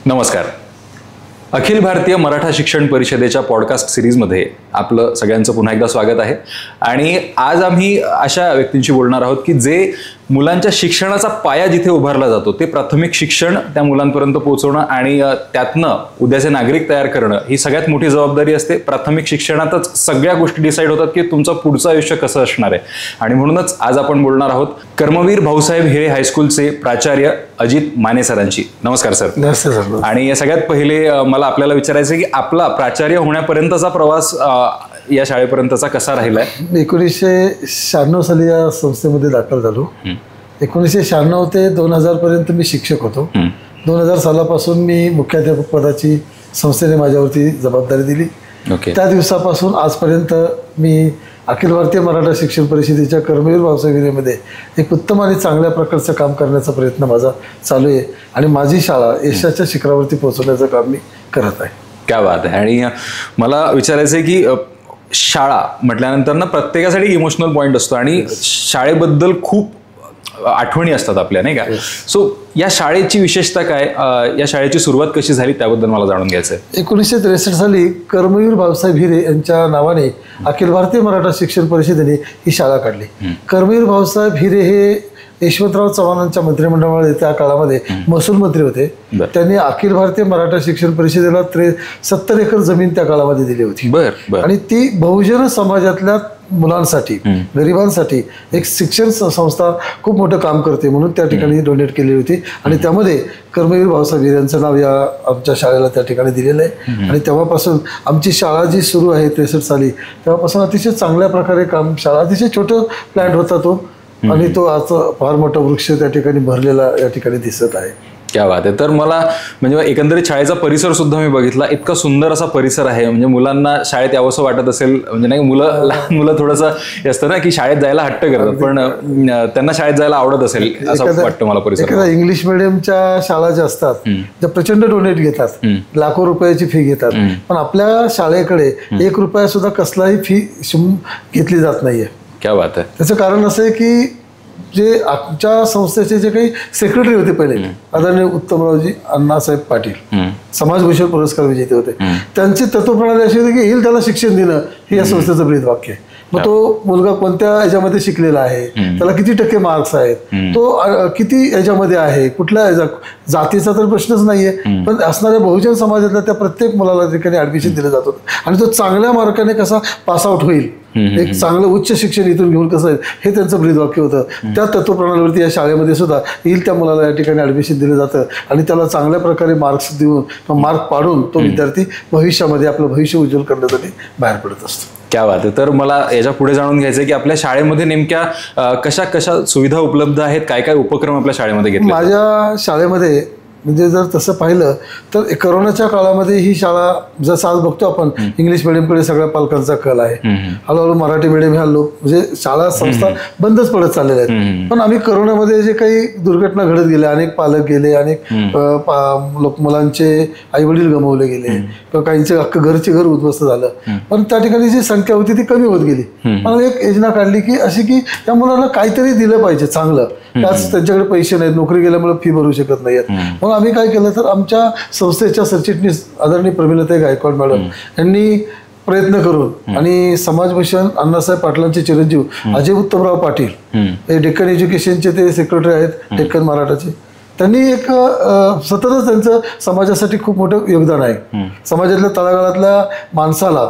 नमस्कार. अखिल भारतीय मराठा शिक्षण परिषदेच्या पॉडकास्ट सिरीजमध्ये आपलं सगळ्यांचं पुन्हा एकदा स्वागत आहे. आणि आज आम्ही अशा व्यक्तींशी बोलणार आहोत की जे मुलांच्या शिक्षणाचा पाया जिथे उभारला जातो ते प्राथमिक शिक्षण त्या मुलांपर्यंत पोहोचवणं आणि त्यातनं उद्याचे नागरिक तयार करणं ही सगळ्यात मोठी जबाबदारी असते. प्राथमिक शिक्षणातच सगळ्या गोष्टी डिसाईड होतात की तुमचं पुढचं आयुष्य कसं असणार आहे. आणि म्हणूनच आज आपण बोलणार आहोत कर्मवीर भाऊसाहेब हिरे हायस्कूलचे प्राचार्य अजित माने सरांशी. नमस्कार सर. नमस्ते सर. आणि सगळ्यात पहिले मला आपल्याला विचारायचं आहे की आपला प्राचार्य होण्यापर्यंतचा प्रवास या शाळेपर्यंतचा कसा राहिलाय? 1996 साली या संस्थेमध्ये दाखल झालो. 1996 ते 2000 पर्यंत मी शिक्षक होतो. 2000 सालापासून मी मुख्याध्यापक पदाची संस्थेने माझ्यावरती जबाबदारी दिली. त्या दिवसापासून आजपर्यंत मी अखिल भारतीय मराठा शिक्षण परिषदेच्या कर्मवीर भाऊसाहेब हिरेमध्ये एक उत्तम आणि चांगल्या प्रकारचं काम करण्याचा प्रयत्न माझा चालू आहे आणि माझी शाळा यशाच्या शिखरावरती पोहोचवण्याचं काम मी करत आहे. क्या बात आहे. आणि मला विचारायचं आहे की शाळा म्हटल्यानंतर ना प्रत्येकासाठी इमोशनल पॉईंट असतो आणि शाळेबद्दल खूप आठवणी असतात आपल्या, नाही का? सो या शाळेची विशेषता काय, या शाळेची सुरुवात कशी झाली त्याबद्दल मला जाणून घ्यायचं आहे. 1963 साली कर्मवीर भाऊसाहेब हिरे यांच्या नावाने अखिल भारतीय मराठा शिक्षण परिषदेने ही शाळा काढली. कर्मवीर भाऊसाहेब हिरे हे यशवंतराव चव्हाणांच्या मंत्रिमंडळामध्ये त्या काळामध्ये महसूल मंत्री होते. त्यांनी अखिल भारतीय मराठा शिक्षण परिषदेला 70 एकर जमीन त्या काळामध्ये दिली होती. आणि ती बहुजन समाजातल्या मुलांसाठी, गरिबांसाठी एक शिक्षण संस्था खूप मोठं काम करते म्हणून त्या ठिकाणी डोनेट केली होती. आणि त्यामध्ये कर्मवीर भाऊसाहेब हिरे यांचं नाव या आमच्या शाळेला त्या ठिकाणी दिलेलं आहे. आणि तेव्हापासून आमची शाळा जी सुरू आहे 63 साली तेव्हापासून अतिशय चांगल्या प्रकारे काम, शाळा अतिशय छोटं प्लॅन्ट होता तो आणि तो आज फार मोठा वृक्ष त्या ठिकाणी भरलेला या ठिकाणी दिसत आहे. क्या बात आहे. तर मला म्हणजे एकंदरीत शाळेचा परिसर सुद्धा मी बघितला. इतका सुंदर असा परिसर आहे. म्हणजे मुलांना शाळेत यावंसं वाटत असेल, म्हणजे नाही लहान मुलं थोडंसं असतं ना की शाळेत जायला हट्ट करतात, पण त्यांना शाळेत जायला आवडत असेल असं वाटतं मला परिसर. इंग्लिश मिडियमच्या शाळा ज्या असतात त्या प्रचंड डोनेट घेतात, लाखो रुपयाची फी घेतात, पण आपल्या शाळेकडे 1 रुपया सुद्धा कसलाही फी घेतली जात नाहीये. क्या बात आहे. त्याचं कारण असं आहे की जे आमच्या संस्थेचे जे काही सेक्रेटरी होते पहिले आदरणीय उत्तमरावजी अण्णासाहेब पाटील, समाजभूषण पुरस्कार विजेते होते, त्यांची तत्वप्रणाली अशी होती की येईल त्याला शिक्षण देणं हे या संस्थेचं ब्रीदवाक्य आहे. मग तो मुलगा कोणत्या याच्यामध्ये शिकलेला आहे, त्याला किती टक्के मार्क्स आहेत, तो किती याच्यामध्ये आहे, कुठल्या जातीचा तर प्रश्नच नाहीये, पण असणाऱ्या बहुजन समाजातल्या त्या प्रत्येक मुलाला ठिकाणी ऍडमिशन दिलं जात होतं. आणि तो चांगल्या मार्काने कसा पासआउट होईल, एक चांगलं उच्च शिक्षण इथून घेऊन कसं आहे हे त्यांचं ब्रीदवाक्य होतं. त्या तत्वप्रणालीवरती या शाळेमध्ये सुद्धा येईल त्या मुलाला या ठिकाणी ऍडमिशन दिलं जातं आणि त्याला चांगल्या प्रकारे मार्क्स देऊन मार्क पाडून तो विद्यार्थी भविष्यामध्ये आपलं भविष्य उज्ज्वल करण्यासाठी बाहेर पडत असतो. क्या बात आहे. तर मला याच्या पुढे जाणून घ्यायचं आहे की आपल्या शाळेमध्ये नेमक्या कशा सुविधा उपलब्ध आहेत, काय काय उपक्रम आपल्या शाळेमध्ये घेतले? माझ्या शाळेमध्ये म्हणजे जर तसं पाहिलं तर करोनाच्या काळामध्ये ही शाळा जसं आज बघतो आपण इंग्लिश मिडियमकडे सगळ्या पालकांचा कल आहे, हळूहळू मराठी मिडियम ह्या म्हणजे शाळा संस्था बंदच पडत चाललेल्या आहेत. पण आम्ही करोनामध्ये जे काही दुर्घटना घडत गेल्या, अनेक पालक गेले, अनेक मुलांचे आई वडील गमावले गेले किंवा काहींचे अख्खं घरचे घर उद्ध्वस्त झालं, पण त्या ठिकाणी जी संख्या होती ती कमी होत गेली. मला एक योजना काढली की अशी की त्या मुलांना काहीतरी दिलं पाहिजे चांगलं. त्याच त्यांच्याकडे पैसे नाहीत, नोकरी गेल्यामुळे फी भरू शकत नाहीत. मग आम्ही काय केलं तर आमच्या संस्थेच्या सरचिटणीस आदरणीय प्रमिलाताई गायकवाड मॅडम यांनी प्रयत्न करून आणि समाजभूषण अण्णासाहेब पाटलांचे चिरंजीव अजय उत्तमराव पाटील हे डेक्कन एज्युकेशनचे ते सेक्रेटरी आहेत डेक्कन मराठाचे, त्यांनी एक सततच त्यांचं समाजासाठी खूप मोठं योगदान आहे. समाजातल्या तळागाळातल्या माणसाला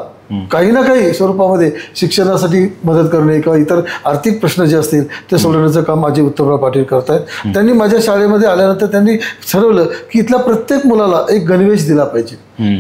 काही ना काही स्वरूपामध्ये शिक्षणासाठी मदत करणे किंवा इतर आर्थिक प्रश्न जे असतील ते सोडवण्याचं काम अजय उत्तमराव पाटील करतायत. त्यांनी माझ्या शाळेमध्ये आल्यानंतर त्यांनी ठरवलं की इथल्या प्रत्येक मुलाला एक गणवेश दिला पाहिजे,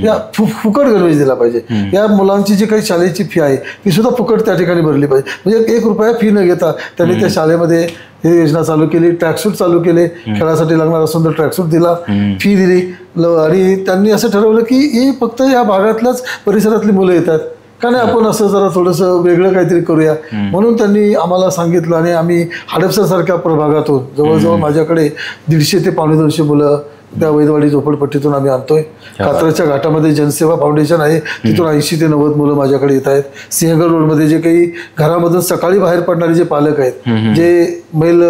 या फुकट गणवेश दिला पाहिजे. या मुलांची जी काही शाळेची फी आहे ती सुद्धा फुकट त्या ठिकाणी भरली पाहिजे. म्हणजे 1 रुपया फी न घेता त्यांनी त्या शाळेमध्ये ही योजना चालू केली. ट्रॅकसूट चालू केले, खेळासाठी लागणारा सुंदर ट्रॅकसूट दिला, फी दिली. आणि त्यांनी असं ठरवलं की ही फक्त या भागातल्याच परिसरातली मुलं येतात, का नाही आपण असं जरा थोडंसं वेगळं काहीतरी करूया. म्हणून त्यांनी आम्हाला सांगितलं आणि आम्ही हडपसर सारख्या प्रभागातून जवळजवळ माझ्याकडे 150 ते 250 मुलं त्या वैदवाडी झोपडपट्टीतून आम्ही आणतोय. कात्रजच्या घाटामध्ये जनसेवा फाउंडेशन आहे, तिथून 80 ते 90 मुलं माझ्याकडे येत आहेत. सिंहगड रोडमध्ये जे काही घरामधून सकाळी बाहेर पडणारे जे पालक आहेत, जे मैल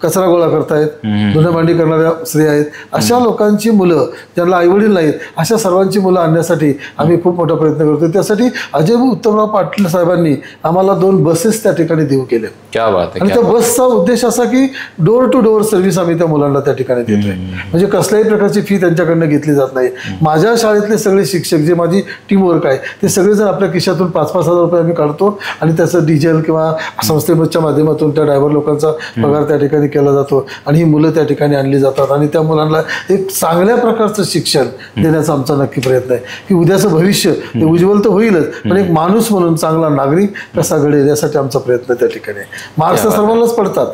कचरा गोळा करतायत, धुणं भांडी करणाऱ्या स्त्रिया आहेत, अशा लोकांची मुलं ज्यांना आईवडील नाहीत, अशा सर्वांची मुलं आणण्यासाठी आम्ही खूप मोठा प्रयत्न करतो. त्यासाठी अजय उत्तमराव पाटील साहेबांनी आम्हाला 2 बसेस त्या ठिकाणी देऊ केल्या. आणि त्या बसचा उद्देश असा की डोर टू डोअर सर्व्हिस आम्ही त्या मुलांना त्या ठिकाणी देतोय. म्हणजे कसल्याही प्रकारची फी त्यांच्याकडनं घेतली जात नाही. माझ्या शाळेतले सगळे शिक्षक, जे माझी टीम वर्क आहे, ते सगळेजण आपल्या खिशातून 5-5 हजार रुपये आम्ही काढतो आणि त्याचं डिझेल किंवा संस्थेच्या माध्यमातून त्या ड्रायव्हर लोकांचा पगार त्या ठिकाणी केला जातो आणि ही मुलं त्या ठिकाणी आणली जातात आणि त्या मुलांना एक चांगल्या प्रकारचं शिक्षण देण्याचा आमचा नक्की प्रयत्न आहे की उद्याचं भविष्य ते उज्ज्वल तर होईलच, पण एक माणूस म्हणून चांगला नागरिक कसा घडेल यासाठी आमचा प्रयत्न त्या ठिकाणी आहे. मार्क्स तर सर्वांनाच पडतात,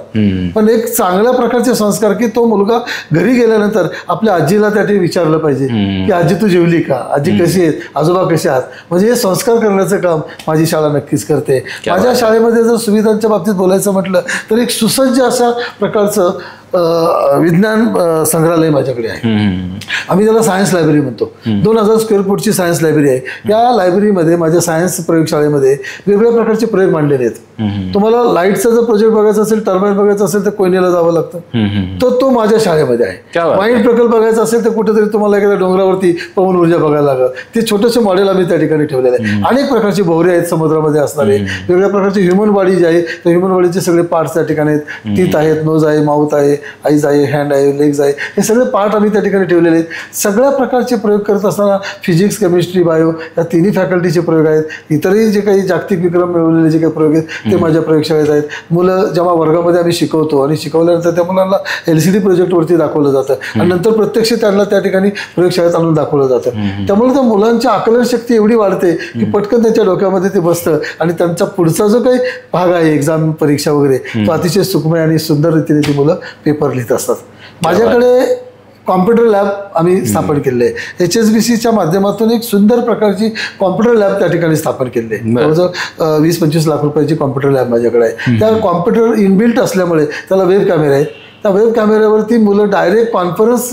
पण एक चांगल्या प्रकारचे संस्कार की तो मुलगा घरी गेल्यानंतर आपल्या आजीला त्या ठिकाणी विचारलं पाहिजे की आजी तू जेवली का, आजी कशी आहेत, आजोबा कसे आहात. म्हणजे हे संस्कार करण्याचं काम माझी शाळा नक्कीच करते. माझ्या शाळेमध्ये जर सुविधांच्या बाबतीत बोलायचं म्हटलं तर एक सुसज्ज अशा प्रकारचं विज्ञान संग्रहालय माझ्याकडे आहे. आम्ही त्याला सायन्स लायब्ररी म्हणतो. 2000 स्क्वेअर फूटची सायन्स लायब्ररी आहे. या लायब्ररीमध्ये माझ्या सायन्स प्रयोगशाळेमध्ये वेगवेगळ्या प्रकारचे प्रयोग मांडलेले आहेत. तुम्हाला लाईटचा जर प्रोजेक्ट बघायचा असेल, टर्बाईन बघायचा असेल तर कोयनेला जावं लागतं, तर तो माझ्या शाळेमध्ये आहे. वाईन प्रकल्प बघायचा असेल तर कुठेतरी तुम्हाला एखाद्या डोंगरावरती पवन ऊर्जा बघायला लागलं. ते छोटंसं मॉडेल आम्ही त्या ठिकाणी ठेवलेलं आहे. अनेक प्रकारचे भोवरे आहेत समुद्रामध्ये असणारे, वेगवेगळ्या प्रकारचे ह्युमन बॉडी जे आहे तर ह्युमन बॉडीचे सगळे पार्ट्स त्या ठिकाणी आहेत. टीथ आहेत, नोज आहे, माउथ आहे, आईज आहे, हँड आहे, लेग्स आहे, हे सगळे पार्ट आम्ही त्या ठिकाणी ठेवलेले आहेत. सगळ्या प्रकारचे प्रयोग करत असताना फिजिक्स, केमिस्ट्री, बायो या तिन्ही फॅकल्टीचे प्रयोग आहेत. इतरही जे काही जागतिक विक्रम मिळवलेले जे काही प्रयोग आहेत ते माझ्या प्रयोगशाळेत आहेत. मुलं जेव्हा वर्गामध्ये आम्ही शिकवतो आणि शिकवल्यानंतर त्या मुलांना LCD प्रोजेक्टवरती दाखवलं जातं आणि नंतर प्रत्यक्ष त्यांना त्या ठिकाणी प्रयोगशाळेत आणून दाखवलं जातं. त्यामुळे त्या मुलांची आकलन शक्ती एवढी वाढते की पटकन त्यांच्या डोक्यामध्ये ते बसतं आणि त्यांचा पुढचा जो काही भाग आहे, एक्झाम, परीक्षा वगैरे, तो अतिशय सुखमय आणि सुंदर रीतीने ती मुलं पेपर लिहित असतात. माझ्याकडे कॉम्प्युटर लॅब आम्ही स्थापन केले आहे. HSBCच्या माध्यमातून एक सुंदर प्रकारची कॉम्प्युटर लॅब त्या ठिकाणी स्थापन केली आहे. जवळजवळ 20-25 लाख रुपयाची कॉम्प्युटर लॅब माझ्याकडे आहे. त्या कॉम्प्युटर इनबिल्ट असल्यामुळे त्याला वेब कॅमेरा आहे. त्या वेब कॅमेऱ्यावरती मुलं डायरेक्ट कॉन्फरन्स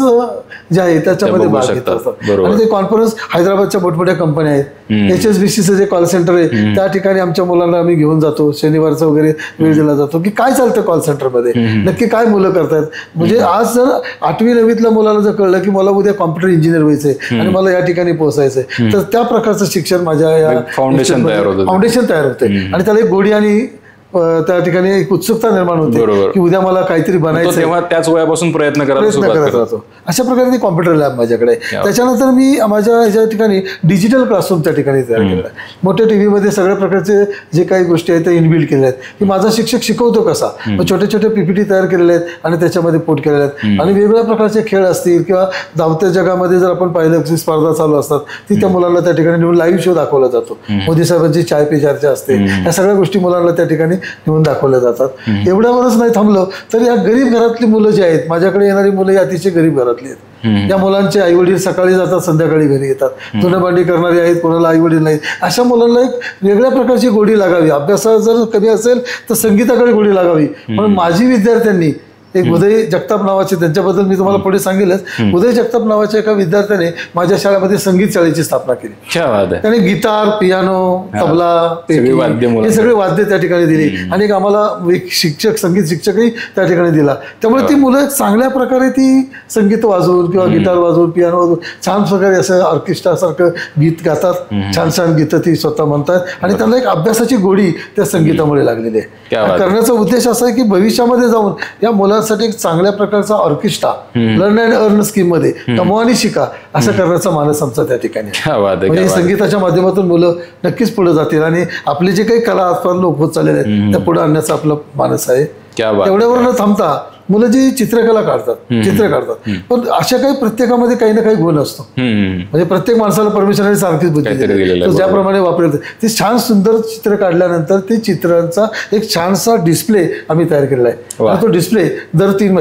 जे आहे त्याच्यामध्ये भाग घेत असतात आणि ते कॉन्फरन्स हैदराबादच्या मोठमोठ्या कंपन्या आहेत. HSBCचं जे कॉल सेंटर आहे त्या ठिकाणी आमच्या मुलांना आम्ही घेऊन जातो. शनिवारचा वगैरे वेळ दिला जातो की काय चालतं कॉल सेंटरमध्ये, नक्की काय मुलं करतात. म्हणजे आज जर 8वी-9वीतल्या मुलाला जर कळलं की मला उद्या कॉम्प्युटर इंजिनियर व्हायचंय आणि मला या ठिकाणी पोहोचायचंय, तर त्या प्रकारचं शिक्षण माझ्या या फाउंडेशन तयार होते आणि त्याला एक गोडी आणि त्या ठिकाणी एक उत्सुकता निर्माण होते की उद्या मला काहीतरी बनायचं. तेव्हा त्याच वयापासून प्रयत्न करायला जातो. अशा प्रकारे ती कॉम्प्युटर लॅब माझ्याकडे. त्याच्यानंतर मी माझ्या ह्याच्या ठिकाणी डिजिटल क्लासरूम त्या ठिकाणी तयार केलेला आहे. मोठ्या टीव्हीमध्ये सगळ्या प्रकारचे जे काही गोष्टी आहेत त्या इनबिल्ड केल्या आहेत की माझा शिक्षक शिकवतो कसा. छोटे छोटे PPT तयार केलेले आहेत आणि त्याच्यामध्ये पोट केलेले आहेत आणि वेगवेगळ्या प्रकारचे खेळ असतील किंवा धावत्या जगामध्ये जर आपण पाहिलं की स्पर्धा चालू असतात ती त्या मुलांना त्या ठिकाणी नेऊन लाईव्ह शो दाखवला जातो. मोदी साहेबांची चाय पे चर्चा असते, या सगळ्या गोष्टी मुलांना त्या ठिकाणी नेऊन दाखवल्या जातात. एवढ्यावरच नाही थांबलं तर या गरीब घरातली मुलं जी आहेत, माझ्याकडे येणारी मुलं ही अतिशय गरीब घरातली आहेत. या मुलांचे आई वडील सकाळी जातात, संध्याकाळी घरी येतात, धुणं भांडी करणारी आहेत, कोणाला आई वडील नाहीत. अशा मुलांना एक वेगळ्या प्रकारची गोडी लागावी. अभ्यासात जर कमी असेल तर संगीताकडे गोडी लागावी. म्हणून माझी विद्यार्थ्यांनी एक उदय जगताप नावाचे, त्यांच्याबद्दल मी तुम्हाला पुढे सांगेलच, उदय जगताप नावाच्या एका विद्यार्थ्याने माझ्या शाळेमध्ये संगीत शाळेची स्थापना केली. त्याने गिटार, पियानो, तबला, हे सगळे वाद्य त्या ठिकाणी दिली आणि आम्हाला एक शिक्षक, संगीत शिक्षकही त्या ठिकाणी दिला. त्यामुळे ती मुलं चांगल्या प्रकारे ती संगीत वाजवून किंवा गिटार वाजवून, पियानो वाजवून छान प्रकारे असं ऑर्केस्ट्रासारखं गीत गातात. छान छान गीतं ती स्वतः म्हणतात आणि त्यांना एक अभ्यासाची गोडी त्या संगीतामुळे लागलेली आहे. करण्याचा उद्देश असा आहे की भविष्यामध्ये जाऊन या मुलांसाठी एक चांगल्या प्रकारचा orchestra learn and earn scheme मध्ये कमवा आणि शिका असं करण्याचा मानस आमचा त्या ठिकाणी आहे. म्हणजे संगीताच्या माध्यमातून मुलं नक्कीच पुढे जातील आणि आपले जे काही कला आजकाल लोप होत चाललेले आहेत त्या पुढे आणण्याचा आपला मानस आहे. एवढ्यावर न थांबता मुलं जी चित्रकला काढतात, चित्र काढतात, पण अशा काही प्रत्येकामध्ये काही ना काही गुण असतो. म्हणजे प्रत्येक माणसाला परमेश्वराने सारखीच बुद्धी दिली, तो ज्याप्रमाणे वापरेल ते छान सुंदर चित्र काढल्यानंतर ते चित्रांचा एक छानसा डिस्प्ले आम्ही तयार केलेला आहे. आणि तो डिस्प्ले दर 3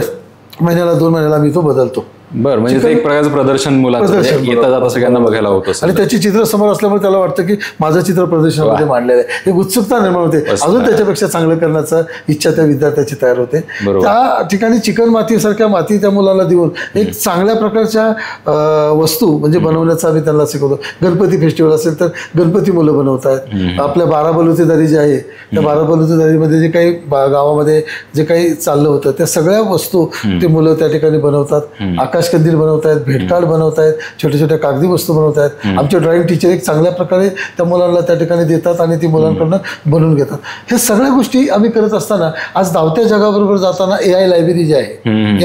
महिन्याला 2 महिन्याला आम्ही तो बदलतो. बरं, म्हणजे ते एक प्रकारचं प्रदर्शन मुलांचं येता जाता सगळ्यांना बघायला होत असतं. आणि त्याची चित्र समोर असल्यामुळे त्याला वाटतं की माझं चित्र प्रदर्शनामध्ये मांडलेलं आहे, एक उत्सुकता निर्माण होते, अजून त्याच्यापेक्षा चांगलं करण्याचा इच्छा त्या विद्यार्थ्याची तयार होते. त्या ठिकाणी चिकन मातीसारख्या माती त्या मुलाला देऊन एक चांगल्या प्रकारच्या वस्तू म्हणजे बनवण्याचा आम्ही त्यांना शिकवतो. गणपती फेस्टिवल असेल तर गणपती मुलं बनवत आहेत. आपल्या 12 बलुतेदारी जी आहे त्या 12 बलुतेदारीमध्ये जे काही गावामध्ये जे काही चाललं होतं त्या सगळ्या वस्तू ते मुलं त्या ठिकाणी बनवतात. आकाशकंदील बनवतायत, भेटकार्ड बनवतायत, छोट्या छोट्या कागदी वस्तू बनवतायत. आमचे ड्रॉइंग टीचर एक चांगल्या प्रकारे त्या मुलांना त्या ठिकाणी देतात आणि ती मुलांकडनं बनवून घेतात. हे सगळ्या गोष्टी आम्ही करत असताना आज धावत्या जगाबरोबर जाताना AI लायब्ररी जी आहे,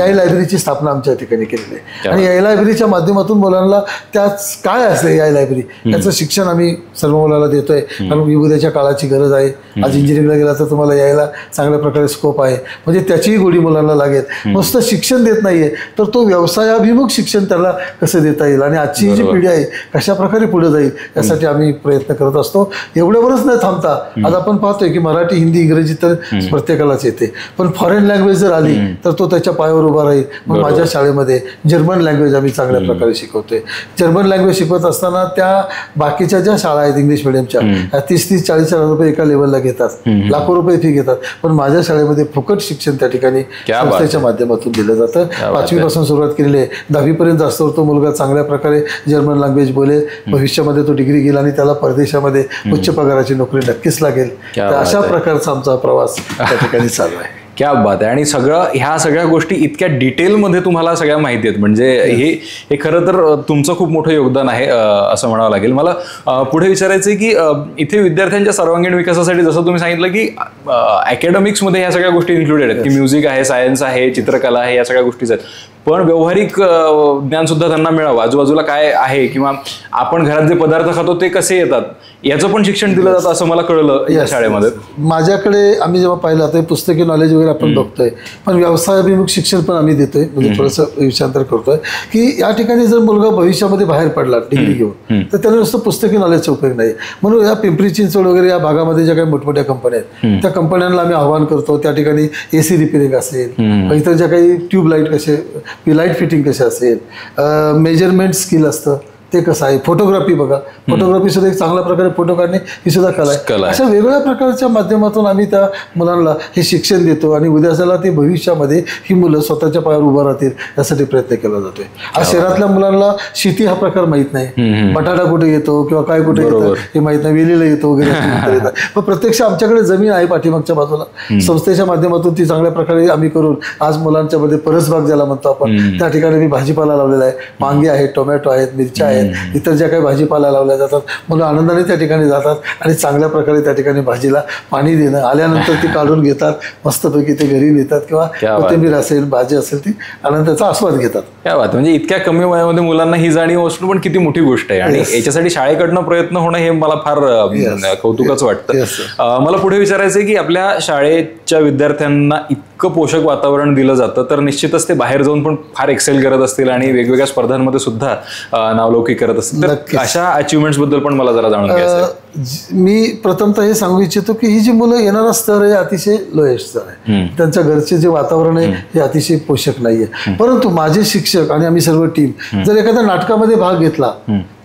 AI लायब्ररीची स्थापना आमच्या ठिकाणी केलेली आहे. आणि AI लायब्ररीच्या माध्यमातून मुलांना त्याच काय असते AI लायब्ररी याचं शिक्षण आम्ही सर्व मुलांना देतोय. कारण उद्याच्या काळाची गरज आहे. आज इंजिनिअरिंगला गेला तर तुम्हाला यायला चांगल्या प्रकारे स्कोप आहे, म्हणजे त्याचीही गोडी मुलांना लागेल. नुसतं शिक्षण देत नाहीये तर तो व्यवसायाभिमुख शिक्षण त्याला कसं देता येईल आणि आजची जी पिढी आहे कशा प्रकारे पुढे जाईल यासाठी आम्ही प्रयत्न करत असतो. एवढ्यावरच नाही थांबता. आज आपण पाहतोय की मराठी, हिंदी, इंग्रजी तर प्रत्येकालाच येते, पण फॉरेन लँग्वेज जर आली तर तो त्याच्या पायावर उभा राहील. मग माझ्या शाळेमध्ये जर्मन लँग्वेज आम्ही चांगल्या प्रकारे शिकवतोय. जर्मन लँग्वेज शिकवत असताना त्या बाकीच्या ज्या शाळा आहेत इंग्लिश मिडियमच्या 30-40 हजार रुपये एका लेवलला घेतात, लाखो रुपये फी घेतात, पण माझ्या शाळेमध्ये फुकट शिक्षण त्या ठिकाणी संस्थेच्या माध्यमातून दिलं जातं. 5वी पासून सुरुवात केलेली आहे. 10वी पर्यंत असतो तो मुलगा चांगल्या प्रकारे जर्मन लँग्वेज बोलेल, भविष्यामध्ये तो डिग्री घेईल आणि त्याला परदेशामध्ये उच्च पगाराची नोकरी नक्कीच लागेल. तर अशा प्रकारचा आमचा प्रवास त्या ठिकाणी चालू आहे. क्या बात आहे. आणि ह्या सगळ्या गोष्टी इतक्या डिटेलमध्ये तुम्हाला सगळ्या माहिती आहेत, म्हणजे हे खरं तर तुमचं खूप मोठं योगदान आहे असं म्हणावं लागेल. मला पुढे विचारायचं आहे की इथे विद्यार्थ्यांच्या सर्वांगीण विकासासाठी जसं तुम्ही सांगितलं की अकॅडमिक्समध्ये ह्या सगळ्या गोष्टी इन्क्लुडेड आहेत, की म्युझिक आहे, सायन्स आहे, चित्रकला आहे, या सगळ्या गोष्टीच आहेत, पण व्यावहारिक ज्ञान सुद्धा त्यांना मिळावं. आजूबाजूला काय आहे किंवा आपण घरात जे पदार्थ खातो ते कसे येतात याचं पण शिक्षण दिलं जातं असं मला कळलं या शाळेमध्ये. माझ्याकडे आम्ही जेव्हा पाहिलं आता पुस्तकी नॉलेज वगैरे आपण बघतोय, पण व्यवसायाभिमुख शिक्षण पण आम्ही देतोय. म्हणजे थोडंसं विषयांतर करतोय की या ठिकाणी जर मुलगा भविष्यामध्ये बाहेर पडला डिग्री घेऊन तर त्याला नुसतं पुस्तकी नॉलेजचा उपयोग नाही. म्हणून या पिंपरी चिंचवड वगैरे या भागामध्ये ज्या काही मोठमोठ्या कंपन्या आहेत त्या कंपन्यांना आम्ही आवाहन करतो. त्या ठिकाणी AC रिपेअरिंग असेल, इतर ज्या काही ट्यूबलाईट कसे लाईट फिटिंग कसे असेल, मेजरमेंट स्किल असतं ते कसं आहे, फोटोग्राफी बघा, फोटोग्राफी सुद्धा एक चांगल्या प्रकारे फोटो काढणे ही सुद्धा कला आहे. अशा वेगवेगळ्या प्रकारच्या माध्यमातून आम्ही त्या मुलांना हे शिक्षण देतो आणि उद्याच्याला ते भविष्यामध्ये ही मुलं स्वतःच्या पायावर उभं राहतील यासाठी प्रयत्न केला जातोय. आज शहरातल्या मुलांना शेती हा प्रकार माहित नाही, बटाटा कुठे येतो किंवा काय कुठे येतं हे माहित नाही, वेलीला येतो वगैरे. पण प्रत्यक्ष आमच्याकडे जमीन आहे पाठीमागच्या बाजूला, संस्थेच्या माध्यमातून ती चांगल्या प्रकारे आम्ही करून आज मुलांच्या मध्ये परसबाग ज्याला म्हणतो आपण त्या ठिकाणी मी भाजीपाला लावलेला आहे. वांगी आहेत, टोमॅटो आहेत, मिरच्या आहेत, इतर ज्या काही भाजीपाला लावल्या जातात, मुलं आनंदाने त्या ठिकाणी जातात आणि चांगल्या प्रकारे त्या ठिकाणी भाजीला पाणी देणं, आल्यानंतर ती काढून घेतात, मस्तपैकी ते घरी नेतात किंवा कोथिंबीर असेल, भाजी असेल ती आनंदाचा आस्वाद घेतात. क्या बात. म्हणजे इतक्या कमी वयामध्ये मुलांना ही जाणीव असणं पण किती मोठी गोष्ट आहे आणि याच्यासाठी शाळेकडनं प्रयत्न होणं हे मला फार कौतुकाचं वाटतं. मला पुढे विचारायचं आहे की आपल्या शाळेच्या विद्यार्थ्यांना इतकं पोषक वातावरण दिलं जातं तर निश्चितच ते बाहेर जाऊन पण फार एक्सेल करत असतील आणि वेगवेगळ्या स्पर्धांमध्ये सुद्धा नावलौकिक करत असतील. तर अशा अचिव्हमेंट्स बद्दल पण मला जरा जाणून घ्यायचं. मी प्रथमतः हे सांगू इच्छितो की ही जी मुलं येणारा स्तर आहे अतिशय लोएस्ट स्तर आहे. त्यांच्या घरचे जे वातावरण आहे हे अतिशय पोषक नाहीये. परंतु माझे शिक्षक आणि आम्ही सर्व टीम जर एखाद्या नाटकामध्ये भाग घेतला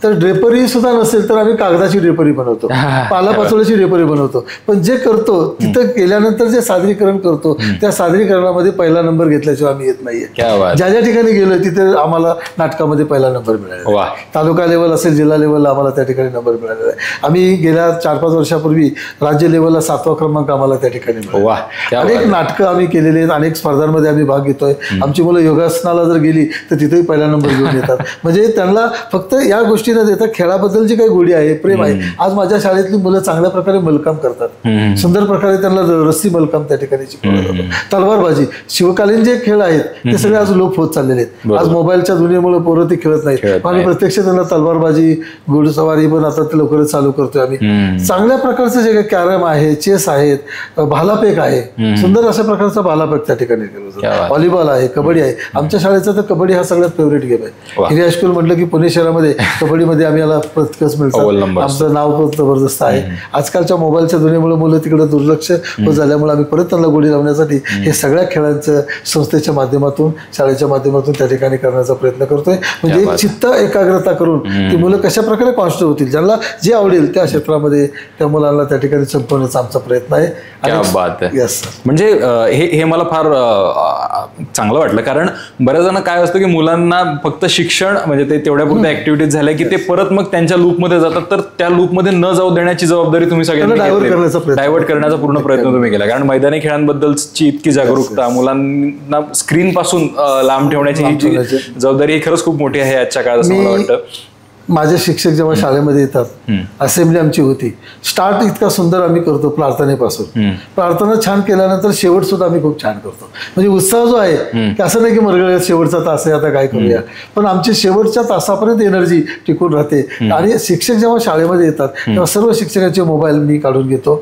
तर ड्रेपरी सुद्धा नसेल तर आम्ही कागदाची ड्रेपरी बनवतो, पालापाचोळ्याची ड्रेपरी बनवतो. पण जे करतो तिथं गेल्यानंतर जे सादरीकरण करतो त्या सादरीकरणामध्ये पहिला नंबर घेतल्याशिवाय आम्ही येत नाहीये. ज्या ज्या ठिकाणी गेलोय तिथे आम्हाला नाटकामध्ये पहिला नंबर मिळाला. तालुका लेवल असेल, जिल्हा लेवलला आम्हाला त्या ठिकाणी नंबर मिळालेला आहे. आम्ही गेल्या 4-5 वर्षापूर्वी राज्य लेवलला 7वा क्रमांक आम्हाला त्या ठिकाणी मिळाला. अनेक नाटकं आम्ही केलेली आहेत, अनेक स्पर्धांमध्ये आम्ही भाग घेतोय. आमची मुलं योगासनाला जर गेली तर तिथेही पहिला नंबर घेऊन येतात. म्हणजे त्यांना फक्त या गोष्टी न देता खेळाबद्दल जी काही गोडी आहे, प्रेम आहे. आज माझ्या शाळेतली मुलं चांगल्या प्रकारे मलकाम करतात, सुंदर प्रकारे त्यांना रस्सी मलकाम त्या ठिकाणी शिकवलं जातं. तलवारबाजी, शिवकालीन जे खेळ आहेत ते सगळे आज लोप होत चाललेले आहेत. आज मोबाईलच्या दुनियेमुळे पोरं ते खेळत नाहीत आणि प्रत्यक्ष त्यांना तलवारबाजी, घोडेस्वारी पण आता ते लवकरच चालू करतोय आम्ही. चांगल्या प्रकारचं जे काही कॅरम आहे, चेस आहेत, भालाफेक आहे, सुंदर अशा प्रकारचा भालाफेक त्या ठिकाणी केलं जातं. व्हॉलीबॉल आहे, कबड्डी आहे. आमच्या शाळेचा तर कबड्डी हा सगळ्यात फेवरेट गेम आहे. हिरे हायस्कूल म्हटलं की पुणे शहरामध्ये कबड्डी घडामोडीमध्ये आम्हाला प्रतिकच मिळतं, आमचं नाव पण जबरदस्त आहे. आजकालच्या मोबाईलच्या दुनियेमुळे मुलं तिकडे दुर्लक्ष होत झाल्यामुळे आम्ही परत त्यांना गोडी लावण्यासाठी हे सगळ्या खेळांचं संस्थेच्या माध्यमातून, शाळेच्या माध्यमातून त्या ठिकाणी करण्याचा प्रयत्न करतोय. म्हणजे चित्त एकाग्रता करून ती मुलं कशा प्रकारे कॉन्स्टंट होतील, ज्यांना जे आवडेल त्या क्षेत्रामध्ये त्या मुलांना त्या ठिकाणी संपवण्याचा आमचा प्रयत्न आहे. म्हणजे हे मला फार चांगलं वाटलं, कारण बऱ्याच जण काय असतं की मुलांना फक्त शिक्षण म्हणजे ते तेवढ्या पुरत्या ऍक्टिव्हिटीज झाल्या की ते परत मग त्यांच्या लूपमध्ये जातात, तर त्या लूपमध्ये न जाऊ देण्याची जबाबदारी तुम्ही सगळ्यांनी डायव्हर्ट करण्याचा पूर्ण प्रयत्न तुम्ही केला. कारण मैदानी खेळांबद्दलची इतकी जागरूकता, मुलांना स्क्रीन पासून लांब ठेवण्याची ही जबाबदारी ही खरंच खूप मोठी आहे आजच्या काळात असं मला वाटतं. माझे शिक्षक जेव्हा शाळेमध्ये येतात, असेंब्ली आमची होती, स्टार्ट इतका सुंदर आम्ही करतो प्रार्थनेपासून. प्रार्थना छान केल्यानंतर शेवट सुद्धा आम्ही खूप छान करतो. म्हणजे उत्साह जो आहे की असं नाही की मरगळ्यात शेवटचा तास आहे आता काय करूया, पण आमची शेवटच्या तासापर्यंत एनर्जी टिकून राहते. आणि शिक्षक जेव्हा शाळेमध्ये येतात तेव्हा सर्व शिक्षकांचे मोबाईल मी काढून घेतो,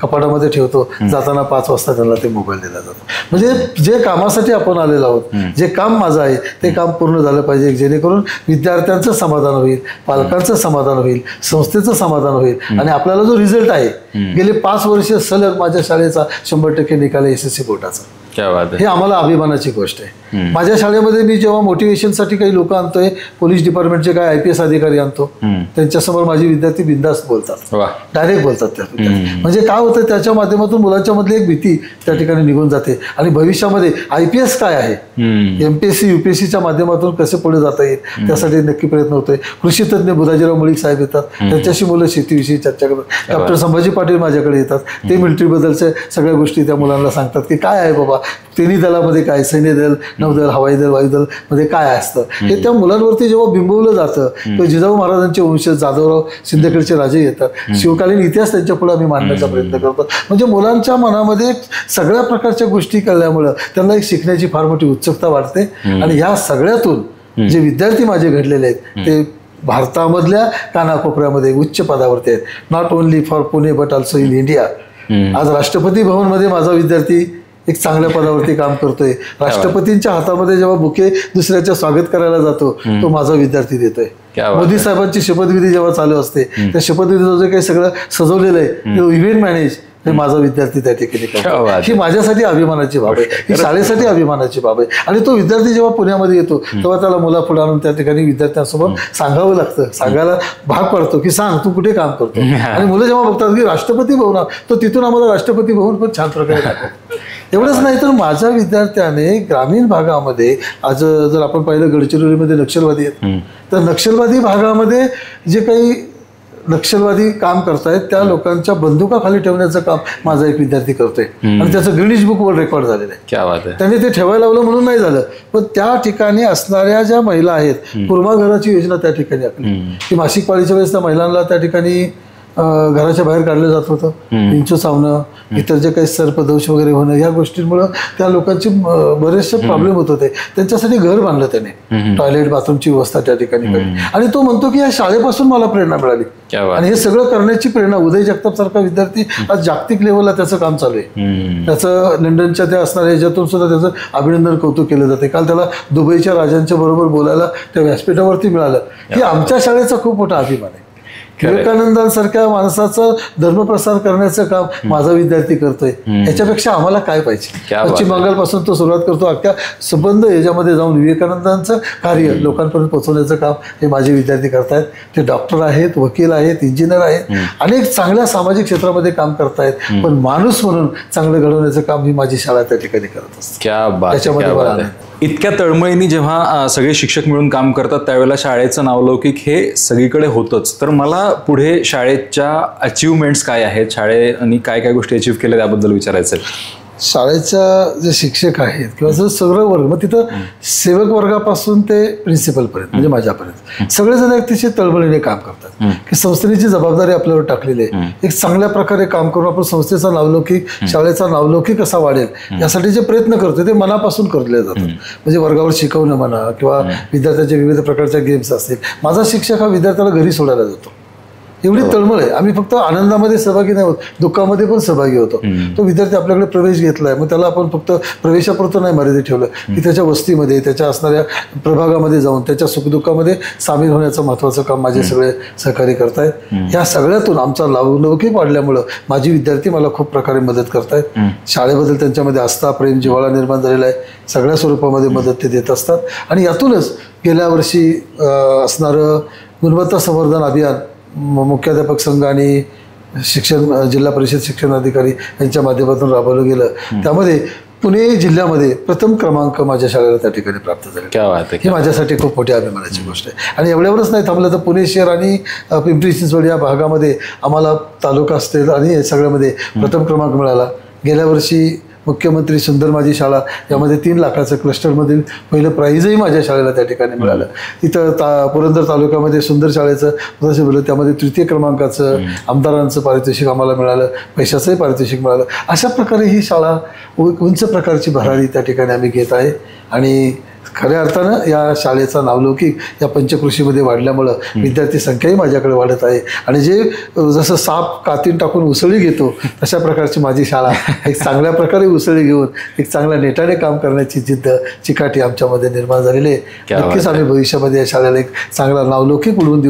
कपाटामध्ये ठेवतो, जाताना 5 वाजता त्यांना ते मोबाईल दिला जातो. म्हणजे जे कामासाठी आपण आलेलो आहोत, जे काम माझं आहे ते काम पूर्ण झालं पाहिजे, जेणेकरून विद्यार्थ्यांचं समाधान होईल, पालकांचं समाधान होईल, संस्थेचं समाधान होईल. आणि आपल्याला जो रिझल्ट आहे, गेले 5 वर्ष सलग माझ्या शाळेचा 100% निकाल SSC बोर्डाचा, हे आम्हाला अभिमानाची गोष्ट आहे. माझ्या शाळेमध्ये मी जेव्हा मोटिवेशनसाठी काही लोक आणतोय, पोलीस डिपार्टमेंटचे काही IPS अधिकारी आणतो, त्यांच्यासमोर माझे विद्यार्थी बिंदास्त बोलतात, डायरेक्ट बोलतात त्या. म्हणजे काय होतं, त्याच्या माध्यमातून मुलांच्या मधली एक भीती त्या ठिकाणी निघून जाते. आणि भविष्यामध्ये IPS काय आहे, MPSC UPSCच्या माध्यमातून कसे पुढे जाता येईल त्यासाठी नक्की प्रयत्न होतोय. कृषी तज्ञ बुधाजीराव मुळीक साहेब येतात, त्यांच्याशी मुलं शेतीविषयी चर्चा करतात. डॉक्टर संभाजी पाटील माझ्याकडे येतात, ते मिलिटरी बद्दलच्या सगळ्या गोष्टी त्या मुलांना सांगतात की काय आहे बाबा, तिन्ही दलामध्ये काय, सैन्य दल, नौदल, हवाई दल, वायुदल मध्ये काय असतं, हे त्या मुलांवरती जेव्हा बिंबवलं जातं. किंवा जिजाऊ महाराजांचे वंशज जाधवराव सिंदखेडचे राजे येतात, शिवकालीन इतिहास त्यांच्या पुढे आम्ही मांडण्याचा प्रयत्न करतो. म्हणजे मुलांच्या मनामध्ये सगळ्या प्रकारच्या गोष्टी कळल्यामुळं त्यांना एक शिकण्याची फार मोठी उत्सुकता वाटते. आणि ह्या सगळ्यातून जे विद्यार्थी माझे घडलेले आहेत ते भारतामधल्या कानाकोपऱ्यामध्ये उच्च पदावरती आहेत. Not only for Pune but also in India. आज राष्ट्रपती भवनमध्ये माझा विद्यार्थी एक चांगल्या पदावरती काम करतोय. राष्ट्रपतींच्या हातामध्ये जेव्हा बुके दुसऱ्याच्या स्वागत करायला जातो, तो माझा विद्यार्थी देतोय. मोदी साहेबांची शपथविधी जेव्हा चालू असते, त्या शपथविधीचं जे काही सगळं सजवलेलं आहे, इव्हेंट मॅनेज, हे माझा विद्यार्थी त्या ठिकाणी करतो. ही माझ्यासाठी अभिमानाची बाब आहे, ही शाळेसाठी अभिमानाची बाब आहे. आणि तो विद्यार्थी जेव्हा पुण्यामध्ये येतो तेव्हा त्याला मुलापुढे आणून त्या ठिकाणी विद्यार्थ्यांसोबत सांगावं लागतं, सांगायला भाग पडतो की सांग तू कुठे काम करतो. आणि मुलं जेव्हा बघतात की राष्ट्रपती भवन, तो तिथून आम्हाला राष्ट्रपती भवन पण छान प्रकारे दाखवतो. एवढंच नाही तर माझ्या विद्यार्थ्याने ग्रामीण भागामध्ये, आज जर आपण पाहिलं गडचिरोलीमध्ये नक्षलवादी आहेत, तर नक्षलवादी भागामध्ये जे काही नक्षलवादी काम करतायत त्या लोकांच्या बंदुका खाली ठेवण्याचं काम माझा एक विद्यार्थी करतोय. आणि त्याचं गिनीज बुकवर रेकॉर्ड झालेलं आहे. त्यांनी ते ठेवायला लावलं म्हणून नाही झालं, पण त्या ठिकाणी असणाऱ्या ज्या महिला आहेत, कुर्मा घराची योजना त्या ठिकाणी आखली की मासिक पाळीच्या वेळेस त्या महिलांना त्या ठिकाणी घराच्या बाहेर काढलं जात होतं. विंचू चावणं, इतर जे काही सर्पदंश वगैरे होणं, या गोष्टींमुळे त्या लोकांचे बरेचसे प्रॉब्लेम होत होते. त्यांच्यासाठी घर बांधलं त्याने, टॉयलेट बाथरूमची व्यवस्था त्या ठिकाणी केली. आणि तो म्हणतो की या शाळेपासून मला प्रेरणा मिळाली. आणि हे सगळं करण्याची प्रेरणा उदय जगताप सारखा विद्यार्थी आज जागतिक लेवलला त्याचं काम चालू आहे. त्याचं लंडनच्या त्या असणाऱ्या ह्याच्यातून सुद्धा त्याचं अभिनंदन कौतुक केलं जाते. काल त्याला दुबईच्या राजांच्या बरोबर बोलायला त्या व्यासपीठावरती मिळालं. ही आमच्या शाळेचा खूप मोठा अभिमान आहे. विवेकानंदांसारख्या माणसाचं धर्मप्रसार करण्याचं काम माझा विद्यार्थी करतोय. याच्यापेक्षा आम्हाला काय पाहिजे. पश्चिम बंगालपासून तो सुरुवात करतो, अख्ख्या संबंध याच्यामध्ये जाऊन विवेकानंदांचं कार्य लोकांपर्यंत पोहोचवण्याचं काम हे माझे विद्यार्थी करतायत. ते डॉक्टर आहेत, वकील आहेत, इंजिनियर आहेत, अनेक चांगल्या सामाजिक क्षेत्रामध्ये काम करतायत. पण माणूस म्हणून चांगलं घडवण्याचं काम ही माझी शाळा त्या ठिकाणी करत असते. त्याच्यामध्ये इतक्या तळमळीने जेव्हा सगळे शिक्षक मिळून काम करतात त्यावेळेला शाळेचं नावलौकिक हे सगळीकडे होतंच. तर मला पुढे शाळेच्या अचिव्हमेंट्स काय आहेत, शाळेने काय काय गोष्टी अचीव्ह केल्या त्याबद्दल विचारायचं आहे. शाळेच्या जे शिक्षक आहेत किंवा जर सगळं वर्ग, मग तिथं सेवक वर्गापासून ते प्रिन्सिपलपर्यंत म्हणजे माझ्यापर्यंत सगळेजण अतिशय तळमळीने काम करतात की संस्थेची जबाबदारी आपल्यावर टाकलेली आहे. एक चांगल्या प्रकारे काम करून आपण संस्थेचा नावलौकिक, शाळेचा नावलौकिक कसा वाढेल यासाठी जे प्रयत्न करतो ते मनापासून करले जातात. म्हणजे वर्गावर शिकवणं म्हणा किंवा विद्यार्थ्यांचे विविध प्रकारच्या गेम्स असतील. माझा शिक्षक हा विद्यार्थ्याला घरी सोडायला जातो. एवढी तळमळ आहे. आम्ही फक्त आनंदामध्ये सहभागी नाही होत, दुःखामध्ये पण सहभागी होतो. तो विद्यार्थी आपल्याकडे प्रवेश घेतलाय, मग त्याला आपण फक्त प्रवेशापुरतं नाही मर्यादित ठेवलं, की त्याच्या वस्तीमध्ये, त्याच्या असणाऱ्या प्रभागामध्ये जाऊन त्याच्या सुखदुःखामध्ये सामील होण्याचं महत्त्वाचं काम माझे सगळे सहकारी करतायत. या सगळ्यातून आमचा लवलौकिक वाढल्यामुळं माझी विद्यार्थी मला खूप प्रकारे मदत करतायत. शाळेबद्दल त्यांच्यामध्ये आस्था, प्रेम, जिव्हाळा निर्माण झालेला आहे. सगळ्या स्वरूपामध्ये मदत ते देत असतात. आणि यातूनच गेल्या वर्षी असणारं गुणवत्ता संवर्धन अभियान मुख्याध्यापक संघ आणि जिल्हा परिषद शिक्षण अधिकारी यांच्या माध्यमातून राबवलं गेलं. त्यामध्ये पुणे जिल्ह्यामध्ये प्रथम क्रमांक माझ्या शाळेला त्या ठिकाणी प्राप्त झाला. ही माझ्यासाठी खूप मोठी अभिमानाची गोष्ट आहे. आणि एवढ्यावरच नाही थांबलं तर पुणे शहर आणि पिंपरी चिंचवड या भागामध्ये आम्हाला तालुका असतील आणि या सगळ्यामध्ये प्रथम क्रमांक मिळाला. गेल्या वर्षी मुख्यमंत्री सुंदर माझी शाळा यामध्ये 3 लाखाचं क्लस्टरमधील पहिलं प्राईजही माझ्या शाळेला त्या ठिकाणी मिळालं. इथं पुरंदर तालुक्यामध्ये सुंदर शाळेचं प्रदर्शन भरलं, त्यामध्ये 3य क्रमांकाचं आमदारांचं पारितोषिक आम्हाला मिळालं, पैशाचंही पारितोषिक मिळालं. अशा प्रकारे ही शाळा उंच प्रकारची भरारी त्या ठिकाणी आम्ही घेत आहे. आणि खऱ्या अर्थानं या शाळेचा नावलौकिक या पंचकृषीमध्ये वाढल्यामुळं विद्यार्थी संख्याही माझ्याकडे वाढत आहे. आणि जे जसं साप कातीन टाकून उसळी घेतो तशा प्रकारची माझी शाळा एक चांगल्या प्रकारे उसळी घेऊन एक चांगल्या नेटाने काम करण्याची जिद्द, चिकाटी आमच्यामध्ये निर्माण झालेली आहे. नक्कीच आम्ही भविष्यामध्ये या शाळेला एक चांगला नावलौकिक मिळवून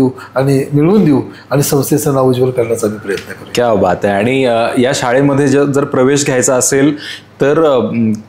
देऊ आणि संस्थेचं नाव उज्ज्वल करण्याचा आम्ही प्रयत्न करू. क्या बात आहे. आणि या शाळेमध्ये जर प्रवेश घ्यायचा असेल तर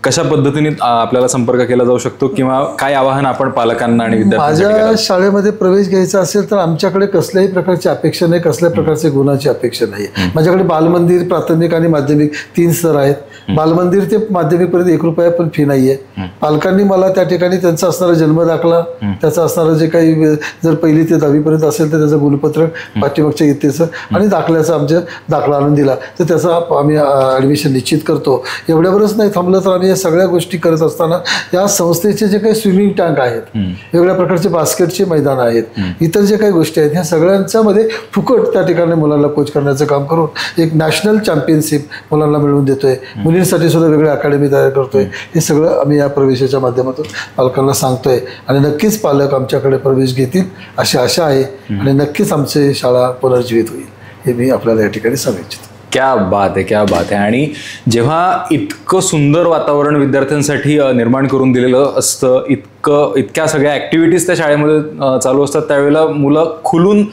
कशा पद्धतीने आपल्याला संपर्क केला जाऊ शकतो, किंवा काय आवाहन आपण पालकांना आणि विद्यार्थ्यांना? माझ्या शाळेमध्ये प्रवेश घ्यायचा असेल तर आमच्याकडे कसल्याही प्रकारची अपेक्षा नाही, कसल्याही प्रकारच्या गुणाची अपेक्षा नाही. माझ्याकडे बालमंदिर, प्राथमिक आणि माध्यमिक 3 स्तर आहेत. बालमंदिर ते माध्यमिक पर्यंत 1 रुपया पण फी नाहीये. पालकांनी मला त्या ठिकाणी त्यांचा असणारा जन्म दाखला, त्याचा असणारा जे काही जर 1ली ते 10वी पर्यंत असेल तर त्याचं गुणपत्रक, पाठीमागच्या इयत्तेचं आणि दाखल्याचा आमच्या दाखला आणून दिला तर त्याचा आम्ही ॲडमिशन निश्चित करतो. एवढ्यावरच नाही थांबलं तर आम्ही या सगळ्या गोष्टी करत असताना या संस्थेचे जे काही स्विमिंग टँक आहेत, वेगवेगळ्या प्रकारचे बास्केटचे मैदान आहेत, इतर जे काही गोष्टी आहेत, ह्या सगळ्यांच्या मध्ये फुकट त्या ठिकाणी मुलांना कोच करण्याचं काम करून एक नॅशनल चॅम्पियनशिप मुलांना मिळवून देतोय. मुलींसाठी सुद्धा वेगळी अकॅडमी तयार करतोय. हे सगळं आम्ही या प्रवेशाच्या माध्यमातून पालकांना सांगतोय. आणि नक्कीच पालक आमच्याकडे प्रवेश घेतील अशी आशा आहे. आणि नक्कीच आमची शाळा पुनर्जीवित होईल हे मी आपल्याला या ठिकाणी सांगू इच्छितो. क्या बात आहे, क्या बात आहे. आणि जेव्हा इतकं सुंदर वातावरण विद्यार्थ्यांसाठी निर्माण करून दिलेलं असतं, इतक्या सगळ्या ॲक्टिव्हिटीज त्या शाळेमध्ये चालू असतात, त्यावेळेला मुलं खुलून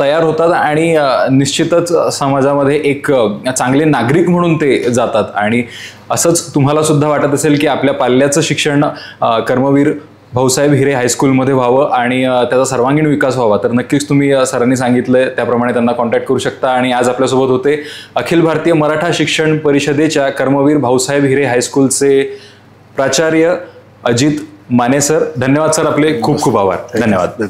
तयार होतात आणि निश्चितच समाजामध्ये एक चांगले नागरिक म्हणून ते जातात. आणि असंच तुम्हाला सुद्धा वाटत असेल की आपल्या पाल्याचं शिक्षण कर्मवीर भाऊसाहेब हिरे हायस्कूलमध्ये व्हावं आणि त्याचा सर्वांगीण विकास व्हावा, तर नक्कीच तुम्ही सरांनी सांगितलं त्याप्रमाणे त्यांना कॉन्टॅक्ट करू शकता. आणि आज आपल्यासोबत होते अखिल भारतीय मराठा शिक्षण परिषदेच्या कर्मवीर भाऊसाहेब हिरे हायस्कूलचे प्राचार्य अजित माने सर. धन्यवाद सर, आपले खूप खूप आभार. धन्यवाद.